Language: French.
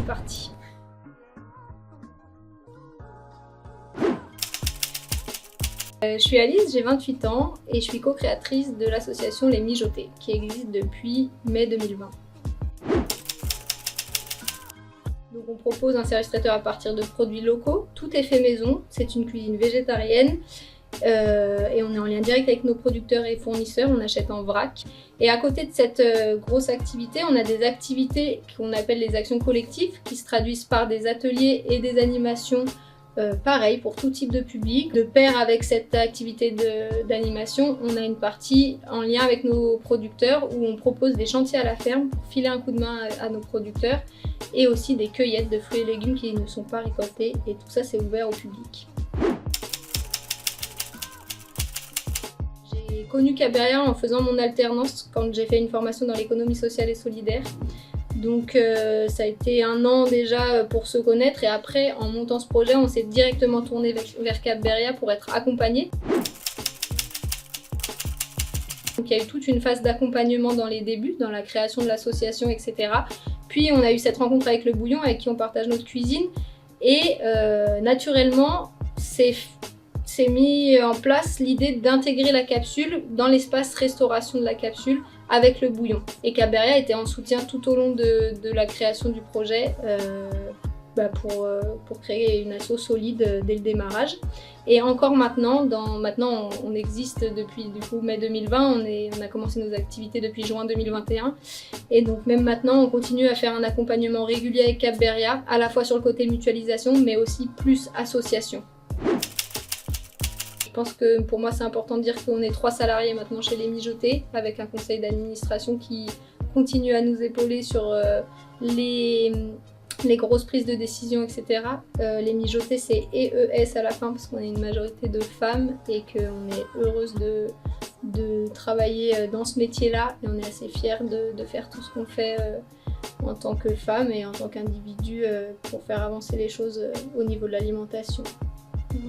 parti. Je suis Alice, j'ai 28 ans et je suis co-créatrice de l'association Les Mijotés, qui existe depuis mai 2020. Donc on propose un service traiteur à partir de produits locaux, tout est fait maison, c'est une cuisine végétarienne et on est en lien direct avec nos producteurs et fournisseurs, on achète en vrac. Et à côté de cette grosse activité, on a des activités qu'on appelle les actions collectives qui se traduisent par des ateliers et des animations pareil pour tout type de public. De pair avec cette activité d'animation, on a une partie en lien avec nos producteurs où on propose des chantiers à la ferme pour filer un coup de main à nos producteurs et aussi des cueillettes de fruits et légumes qui ne sont pas récoltés et tout ça c'est ouvert au public. J'ai connu Caberia en faisant mon alternance quand j'ai fait une formation dans l'économie sociale et solidaire. Donc ça a été 1 an déjà pour se connaître et après en montant ce projet on s'est directement tourné vers Caberia pour être accompagné. Donc il y a eu toute une phase d'accompagnement dans les débuts, dans la création de l'association, etc. Puis on a eu cette rencontre avec le bouillon avec qui on partage notre cuisine et naturellement c'est mis en place l'idée d'intégrer la capsule dans l'espace restauration de la capsule avec le bouillon. Et Caberia était en soutien tout au long de la création du projet pour créer une asso solide dès le démarrage. Et encore maintenant, on existe depuis du coup mai 2020, on a commencé nos activités depuis juin 2021. Et donc même maintenant, on continue à faire un accompagnement régulier avec Caberia, à la fois sur le côté mutualisation, mais aussi plus association. Je pense que pour moi c'est important de dire qu'on est 3 salariés maintenant chez Les Mijotés avec un conseil d'administration qui continue à nous épauler sur les grosses prises de décision, etc. Les Mijotés c'est EES à la fin parce qu'on est une majorité de femmes et qu'on est heureuse de travailler dans ce métier-là et on est assez fiers de faire tout ce qu'on fait en tant que femme et en tant qu'individu pour faire avancer les choses au niveau de l'alimentation.